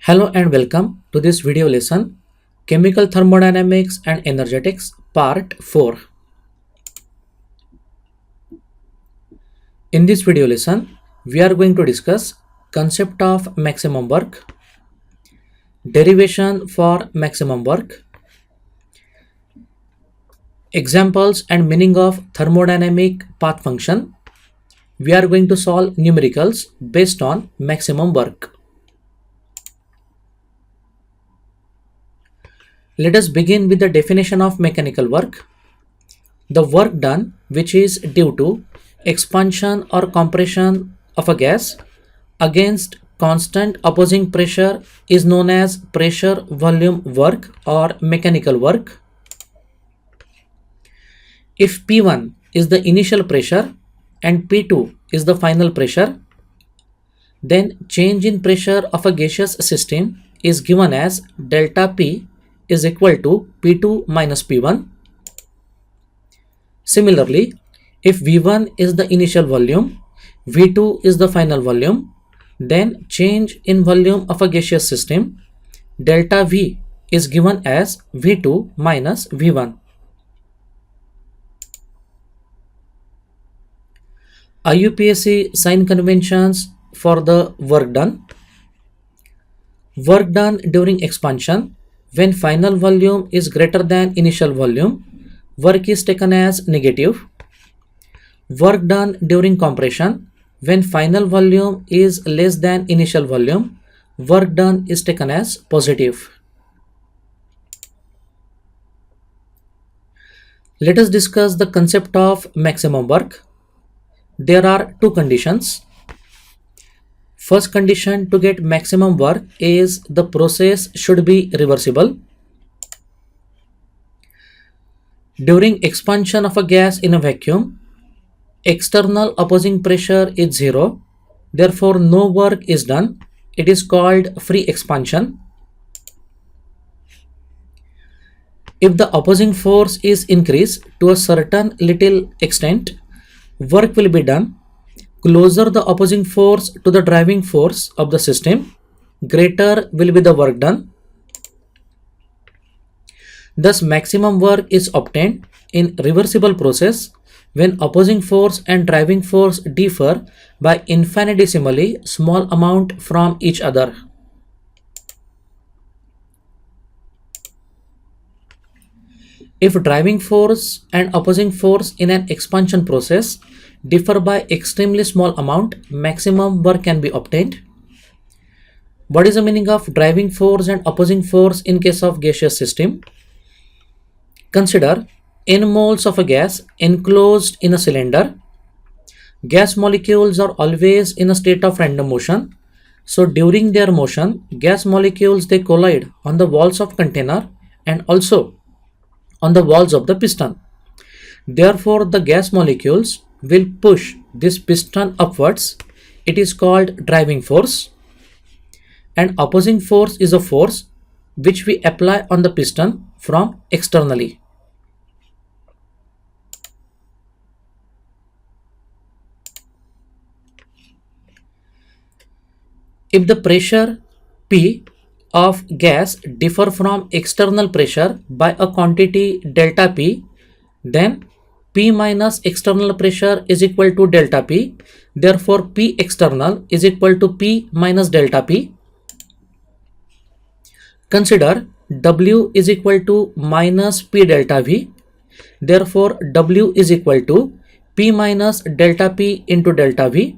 Hello and welcome to this video lesson, Chemical Thermodynamics and Energetics Part 4. In this video lesson, we are going to discuss concept of maximum work, derivation for maximum work, examples and meaning of thermodynamic path function. We are going to solve numericals based on maximum work. Let us begin with the definition of mechanical work. The work done which is due to expansion or compression of a gas against constant opposing pressure is known as pressure volume work or mechanical work. If P1 is the initial pressure and P2 is the final pressure, then change in pressure of a gaseous system is given as delta P is equal to P2 minus P1. Similarly, if V1 is the initial volume, V2 is the final volume, then change in volume of a gaseous system, delta V is given as V2 minus V1. IUPAC sign conventions for the work done. Work done during expansion, when final volume is greater than initial volume, work is taken as negative. Work done during compression, when final volume is less than initial volume, work done is taken as positive. Let us discuss the concept of maximum work. There are two conditions. First condition to get maximum work is the process should be reversible. During expansion of a gas in a vacuum, external opposing pressure is zero, therefore no work is done. It is called free expansion. If the opposing force is increased to a certain little extent, work will be done. Closer the opposing force to the driving force of the system, greater will be the work done. Thus, maximum work is obtained in reversible process when opposing force and driving force differ by infinitesimally small amount from each other. If driving force and opposing force in an expansion process differ by extremely small amount, maximum work can be obtained. What is the meaning of driving force and opposing force in case of gaseous system? Consider n moles of a gas enclosed in a cylinder. Gas molecules are always in a state of random motion. So during their motion, gas molecules they collide on the walls of container and also on the walls of the piston. Therefore, the gas molecules will push this piston upwards. It is called driving force. And opposing force is a force which we apply on the piston from externally. If the pressure P of gas differ from external pressure by a quantity delta P, then P minus external pressure is equal to delta P. Therefore, P external is equal to P minus delta P. Consider W is equal to minus P delta V. Therefore, W is equal to P minus delta P into delta V.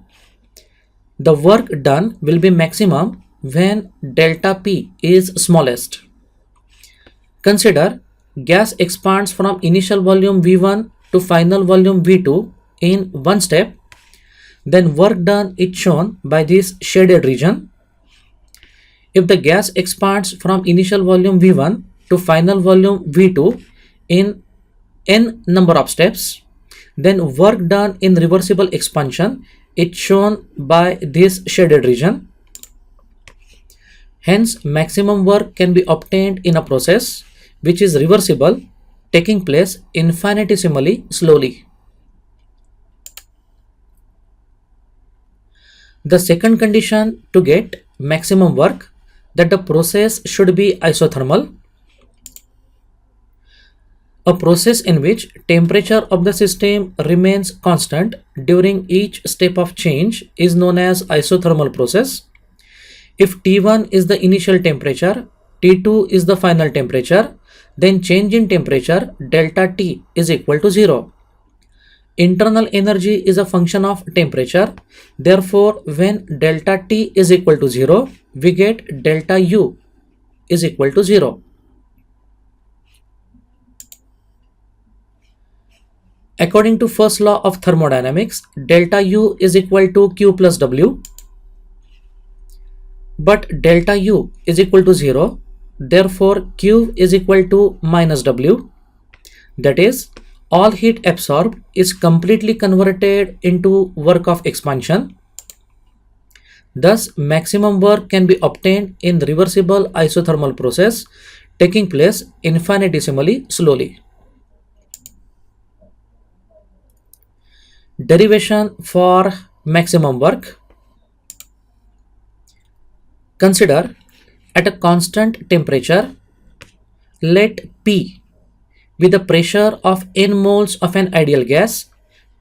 The work done will be maximum when delta P is smallest. Consider gas expands from initial volume V1 to final volume V2 in one step. Then work done is shown by this shaded region. If the gas expands from initial volume V1 to final volume V2 in n number of steps, then work done in reversible expansion is shown by this shaded region. Hence, maximum work can be obtained in a process which is reversible, taking place infinitesimally slowly. The second condition to get maximum work, that the process should be isothermal. A process in which temperature of the system remains constant during each step of change is known as isothermal process. If T1 is the initial temperature, T2 is the final temperature, then change in temperature delta T is equal to 0. Internal energy is a function of temperature. Therefore, when delta T is equal to 0, we get delta U is equal to 0. According to first law of thermodynamics, delta U is equal to Q plus W. But delta U is equal to 0. Therefore, Q is equal to minus W. That is, all heat absorbed is completely converted into work of expansion. Thus, maximum work can be obtained in the reversible isothermal process taking place infinitesimally slowly. Derivation for maximum work. Consider at a constant temperature, let P be the pressure of n moles of an ideal gas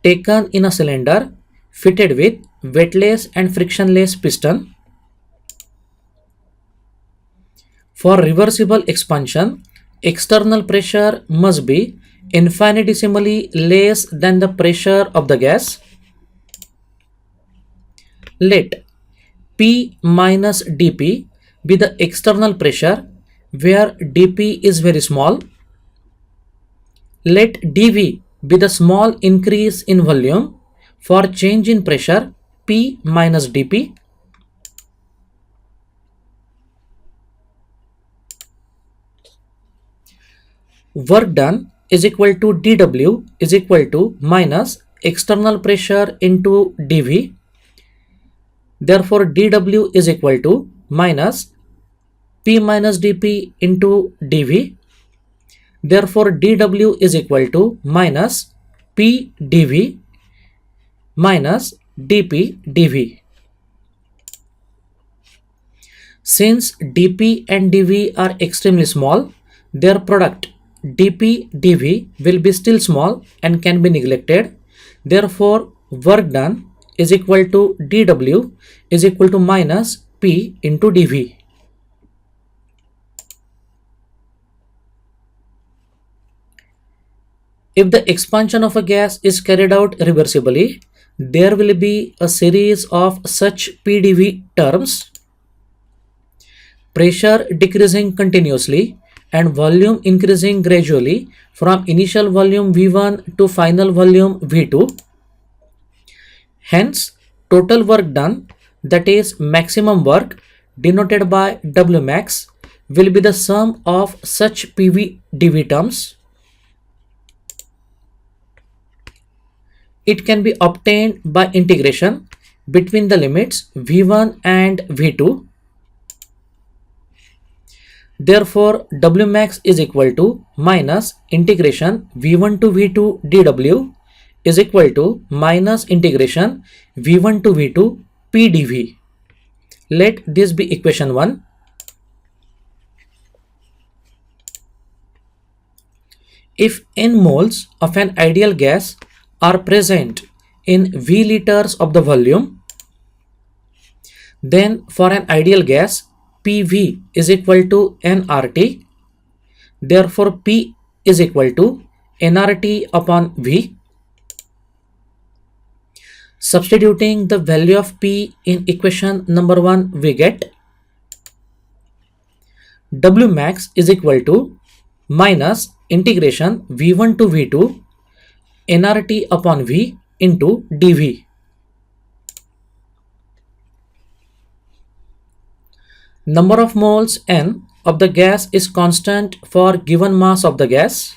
taken in a cylinder fitted with wetless and frictionless piston. For reversible expansion, external pressure must be infinitesimally less than the pressure of the gas. Let P minus dP be the external pressure where dP is very small. Let dV be the small increase in volume for change in pressure P minus dP. Work done is equal to dW is equal to minus external pressure into dV. Therefore, dW is equal to minus P minus dP into dV. Therefore, dW is equal to minus P dV minus dP dV. Since dP and dV are extremely small, their product dP dV will be still small and can be neglected. Therefore, work done is equal to dW is equal to minus P into dV. If the expansion of a gas is carried out reversibly, there will be a series of such PdV terms: pressure decreasing continuously and volume increasing gradually from initial volume V1 to final volume V2. Hence, total work done, that is maximum work denoted by Wmax, will be the sum of such PV dV terms. It can be obtained by integration between the limits V1 and V2. Therefore, Wmax is equal to minus integration V1 to V2 dW is equal to minus integration V1 to V2 PdV. Let this be equation 1. If n moles of an ideal gas are present in V liters of the volume, then for an ideal gas, PV is equal to nRT. Therefore, P is equal to nRT upon V. Substituting the value of P in equation number 1, we get Wmax is equal to minus integration V1 to V2 nRT upon V into dV. Number of moles N of the gas is constant for given mass of the gas.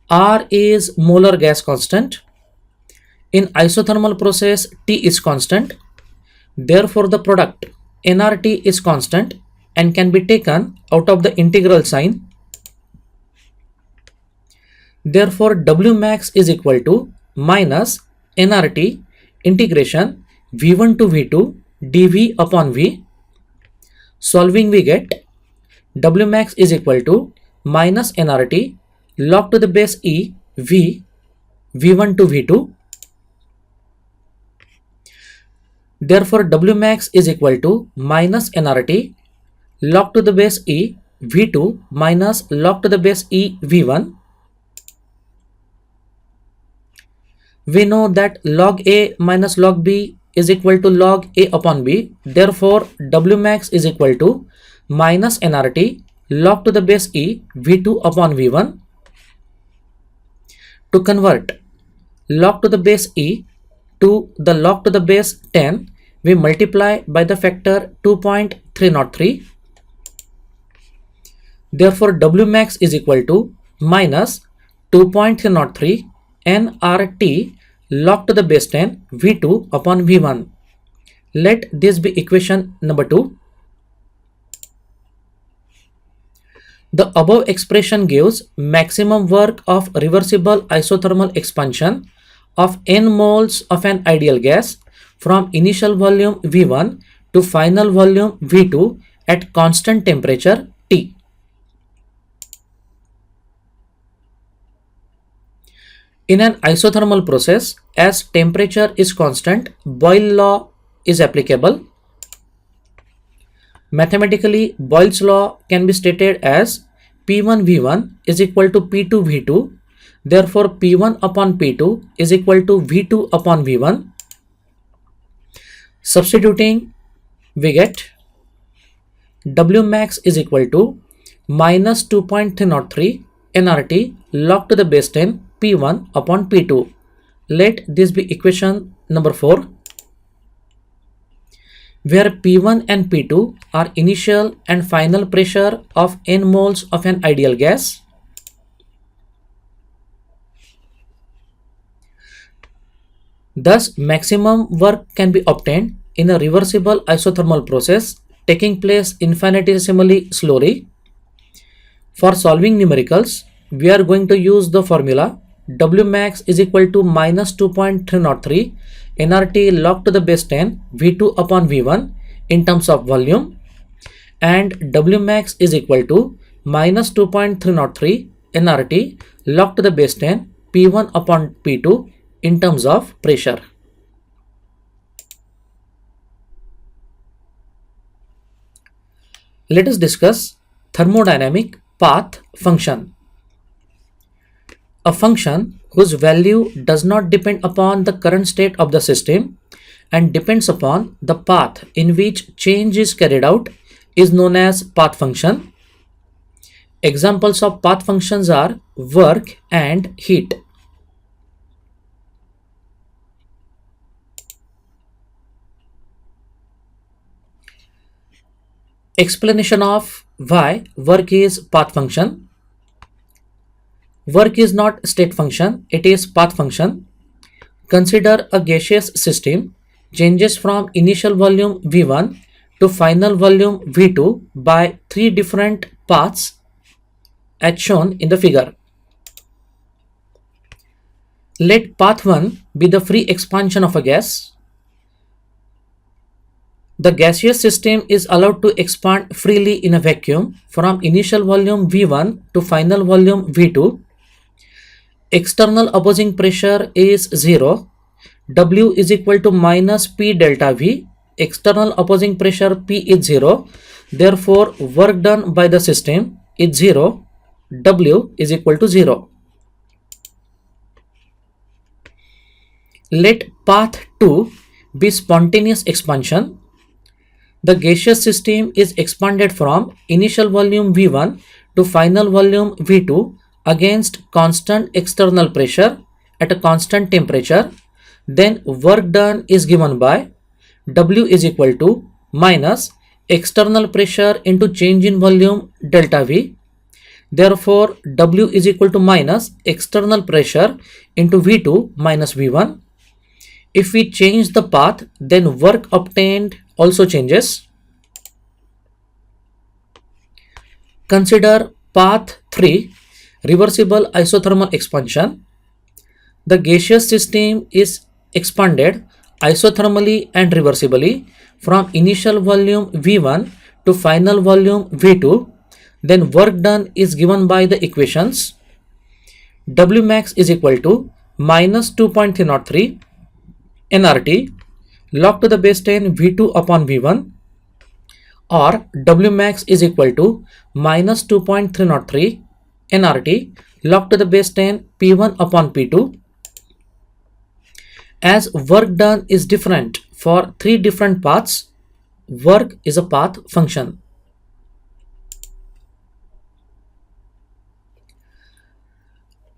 R is molar gas constant. In isothermal process, T is constant. Therefore, the product nRT is constant and can be taken out of the integral sign. Therefore, Wmax is equal to minus nRT integration V1 to V2 dV upon V. Solving, we get W max is equal to minus nRT log to the base E V V1 to V2. Therefore, W max is equal to minus nRT log to the base E V2 minus log to the base E V1. We know that log A minus log B is equal to log A upon B. Therefore, W max is equal to minus nRT log to the base E V2 upon V1. To convert log to the base E to the log to the base 10, we multiply by the factor 2.303. Therefore, W max is equal to minus 2.303 nRT log to the base 10 V2 upon V1. Let this be equation number 2. The above expression gives maximum work of reversible isothermal expansion of n moles of an ideal gas from initial volume V1 to final volume V2 at constant temperature T. In an isothermal process, as temperature is constant, Boyle law is applicable. Mathematically, Boyle's law can be stated as P1 V1 is equal to P2 V2. Therefore, P1 upon P2 is equal to V2 upon V1. Substituting, we get W max is equal to minus 2.303 nRT log to the base 10 P1 upon P2. Let this be equation number 4, where P1 and P2 are initial and final pressure of n moles of an ideal gas. Thus, maximum work can be obtained in a reversible isothermal process taking place infinitesimally slowly. For solving numericals, we are going to use the formula W max is equal to minus 2.303 nRT log to the base 10 V2 upon V1 in terms of volume, and W max is equal to minus 2.303 nRT log to the base 10 P1 upon P2 in terms of pressure. Let us discuss thermodynamic path function. A function whose value does not depend upon the current state of the system and depends upon the path in which change is carried out is known as path function. Examples of path functions are work and heat. Explanation of why work is path function. Work is not state function, it is path function. Consider a gaseous system changes from initial volume V1 to final volume V2 by 3 different paths as shown in the figure. Let path 1 be the free expansion of a gas. The gaseous system is allowed to expand freely in a vacuum from initial volume V1 to final volume V2. External opposing pressure is 0. W is equal to minus P delta V. External opposing pressure P is 0. Therefore, work done by the system is 0. W is equal to 0. Let path 2 be spontaneous expansion. The gaseous system is expanded from initial volume V1 to final volume V2 against constant external pressure at a constant temperature. Then work done is given by W is equal to minus external pressure into change in volume delta V. Therefore, W is equal to minus external pressure into V2 minus V1. If we change the path, then work obtained also changes. Consider path 3, reversible isothermal expansion. The gaseous system is expanded isothermally and reversibly from initial volume V1 to final volume V2, then work done is given by the equations W max is equal to minus 2.303 nRT log to the base 10 V2 upon V1, or W max is equal to minus 2.303 nRT log to the base 10 P1 upon P2. As work done is different for three different paths, work is a path function.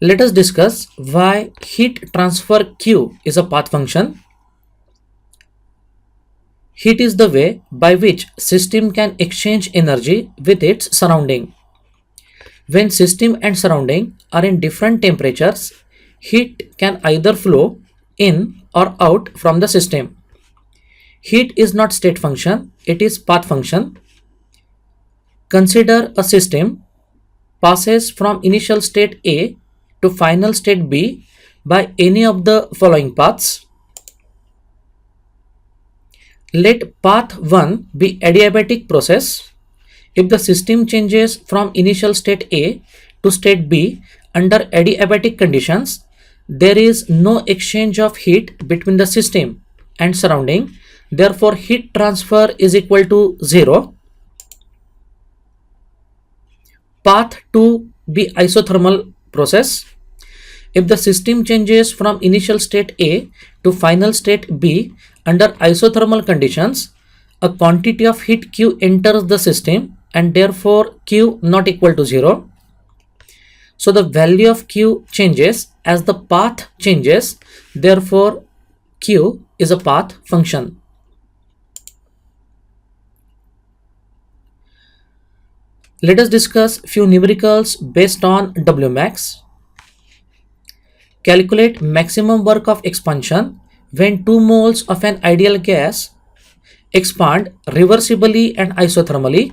Let us discuss why heat transfer Q is a path function. Heat is the way by which system can exchange energy with its surrounding. When system and surrounding are in different temperatures, heat can either flow in or out from the system. Heat is not state function, it is path function. Consider a system passes from initial state A to final state B by any of the following paths. Let path 1 be adiabatic process. If the system changes from initial state A to state B under adiabatic conditions, there is no exchange of heat between the system and surrounding. Therefore, heat transfer is equal to 0. Path 2 be isothermal process. If the system changes from initial state A to final state B under isothermal conditions, a quantity of heat Q enters the system and therefore Q not equal to 0. So the value of Q changes as the path changes, therefore Q is a path function. Let us discuss few numericals based on W max. Calculate maximum work of expansion when 2 moles of an ideal gas expand reversibly and isothermally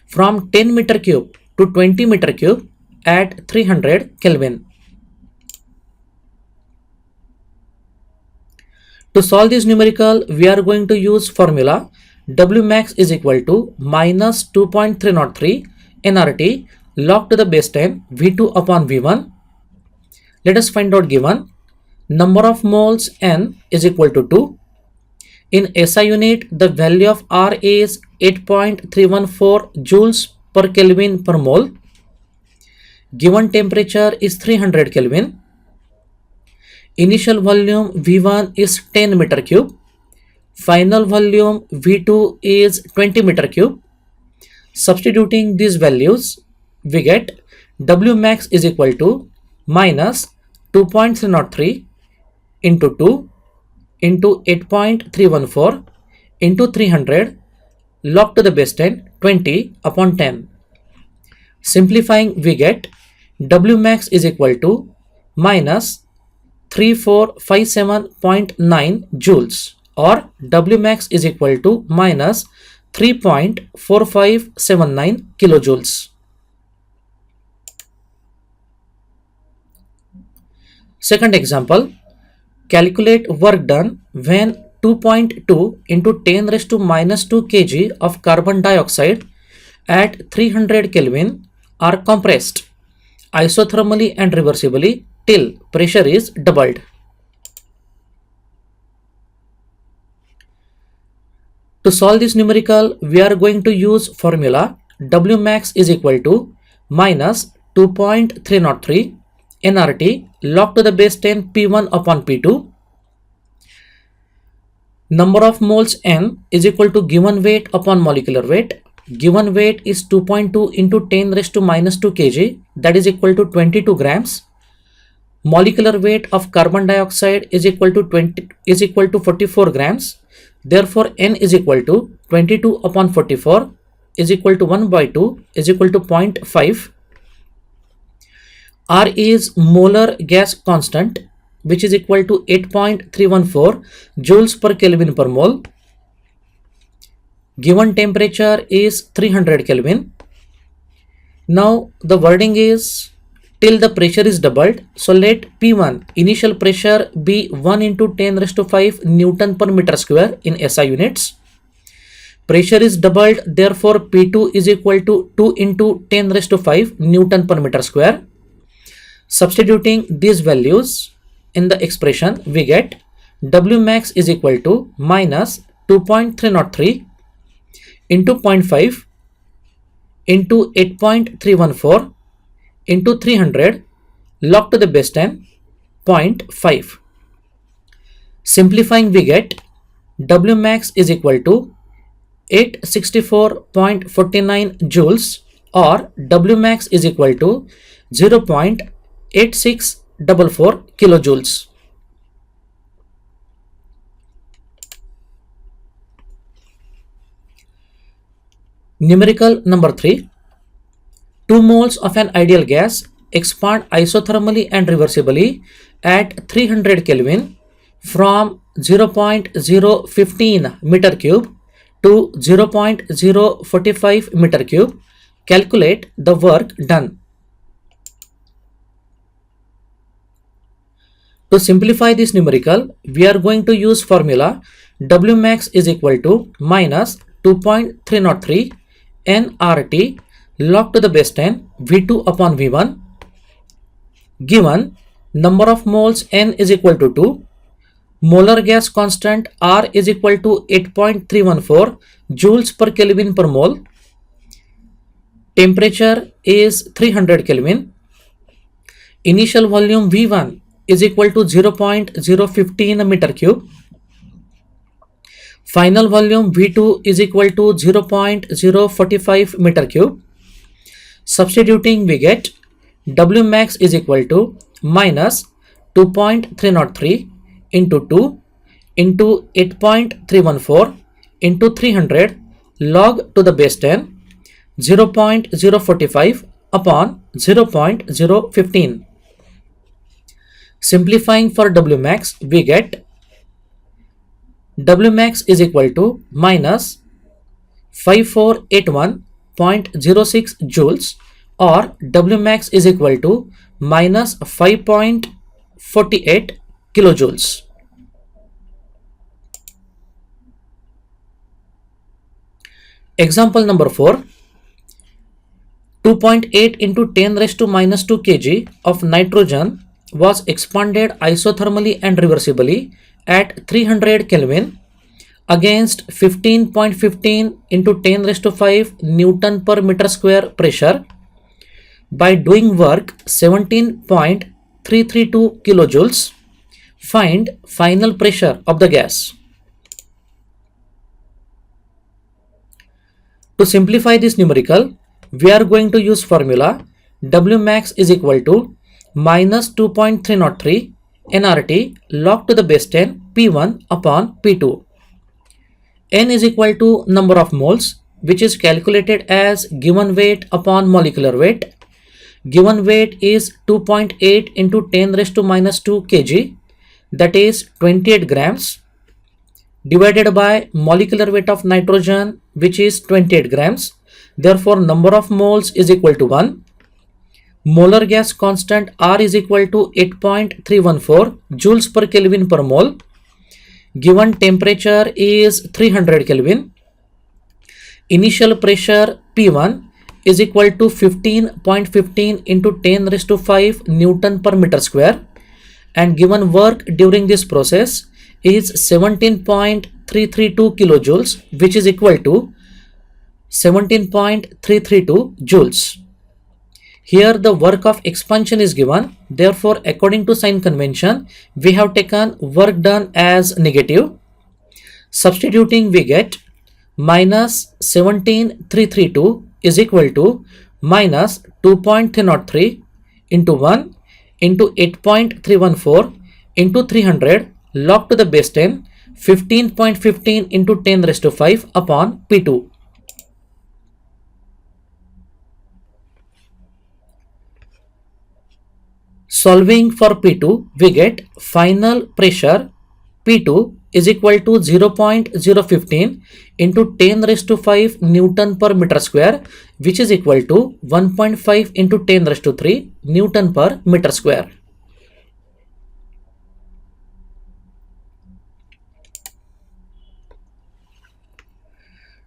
from 10 meter cube to 20 meter cube at 300 Kelvin. To solve this numerical, we are going to use formula W max is equal to minus 2.303 nRT log to the base 10 V2 upon V1. Let us find out given. Number of moles N is equal to 2. In SI unit, the value of R is 8.314 joules per Kelvin per mole. Given temperature is 300 Kelvin. Initial volume V1 is 10 meter cube. Final volume V2 is 20 meter cube. Substituting these values, we get W max is equal to minus 2.303 into 2 into 8.314 into 300 log to the base 10 20 upon 10. Simplifying, we get W max is equal to minus 3457.9 joules, or W max is equal to minus 3.4579 kilojoules. Second example, calculate work done when 2.2 into 10 raised to minus 2 kg of carbon dioxide at 300 Kelvin are compressed isothermally and reversibly till pressure is doubled. To solve this numerical, we are going to use formula W max is equal to minus 2.303 nRT log to the base 10 P1 upon P2. Number of moles N is equal to given weight upon molecular weight. Given weight is 2.2 into 10 raised to minus 2 kg, that is equal to 22 grams. Molecular weight of carbon dioxide is equal to 44 grams. Therefore, N is equal to 22 upon 44 is equal to 1 by 2 is equal to 0.5. R is molar gas constant, which is equal to 8.314 joules per Kelvin per mole. Given temperature is 300 Kelvin. Now the wording is till the pressure is doubled. So let P1 initial pressure be 1 into 10 raised to 5 Newton per meter square in SI units. Pressure is doubled, therefore P2 is equal to 2 into 10 raised to 5 Newton per meter square. Substituting these values in the expression, we get W max is equal to minus 2.303 into 0.5 into 8.314 into 300 log to the base 10 0.5. Simplifying, we get W max is equal to 864.49 joules, or W max is equal to 0.8644 kilojoules. Numerical number 3. 2 moles of an ideal gas expand isothermally and reversibly at 300 Kelvin from 0.015 meter cube to 0.045 meter cube. Calculate the work done. To simplify this numerical, we are going to use formula W max is equal to minus 2.303 nRT log to the base 10 V2 upon V1, given number of moles N is equal to 2, molar gas constant R is equal to 8.314 joules per Kelvin per mole, temperature is 300 Kelvin, initial volume V1 is equal to 0.015 meter cube, final volume V2 is equal to 0.045 meter cube. Substituting, we get W max is equal to minus 2.303 into 2 into 8.314 into 300 log to the base 10 0.045 upon 0.015. Simplifying for W max, we get W max is equal to minus 5481.06 joules, or W max is equal to minus 5.48 kilojoules. Example number 4. 2.8 into 10 raised to minus 2 kg of nitrogen was expanded isothermally and reversibly at 300 Kelvin against 15.15 into 10 raised to 5 Newton per meter square pressure by doing work 17.332 kilojoules. Find final pressure of the gas. To simplify this numerical, we are going to use formula W max is equal to minus 2.303 nRT log to the base 10 P1 upon P2. N is equal to number of moles, which is calculated as given weight upon molecular weight. Given weight is 2.8 into 10 raised to minus 2 kg, that is 28 grams, divided by molecular weight of nitrogen, which is 28 grams. Therefore, number of moles is equal to 1. Molar gas constant R is equal to 8.314 joules per Kelvin per mole. Given temperature is 300 Kelvin. Initial pressure P1 is equal to 15.15 into 10 raised to 5 Newton per meter square, and given work during this process is 17.332 kilojoules, which is equal to 17.332 joules. Here the work of expansion is given, therefore according to sign convention we have taken work done as negative. Substituting, we get minus 17.332 is equal to minus 2.303 into 1 into 8.314 into 300 log to the base 10 15.15 into 10 raised to 5 upon P2. Solving for P2, we get final pressure P2 is equal to 0.015 into 10 raised to 5 Newton per meter square, which is equal to 1.5 into 10 raised to 3 Newton per meter square.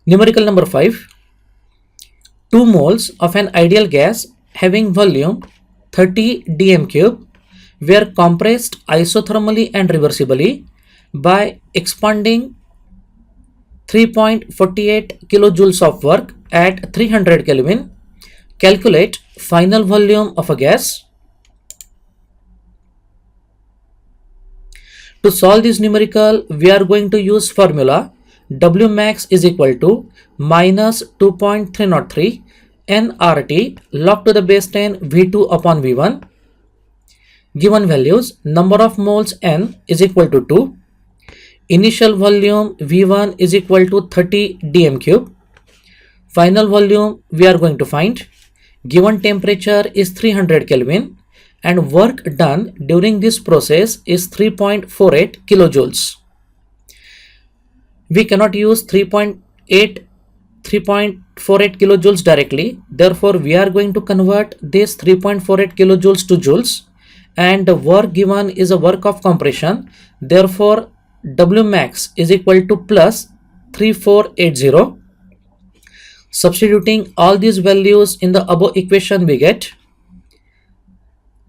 Numerical number 5. 2 moles of an ideal gas having volume 30 dm cube were compressed isothermally and reversibly by expanding 3.48 kilojoules of work at 300 Kelvin. Calculate final volume of a gas. To solve this numerical, we are going to use formula W max is equal to minus 2.303 nRT log to the base 10 V2 upon V1. Given values, number of moles N is equal to 2. Initial volume V1 is equal to 30 dm cube. Final volume we are going to find. Given temperature is 300 Kelvin and work done during this process is 3.48 kilojoules. We cannot use 3.48 kilojoules directly. Therefore, we are going to convert this 3.48 kilojoules to joules, and the work given is a work of compression. Therefore, W max is equal to plus 3480. Substituting all these values in the above equation, we get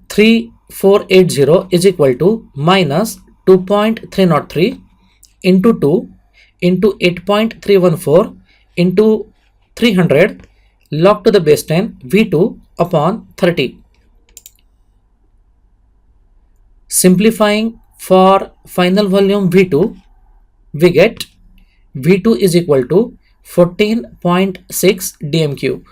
3480 is equal to minus 2.303 into 2 into 8.314 into 300 log to the base 10 V2 upon 30. Simplifying for final volume V2, we get V2 is equal to 14.6 dm cube.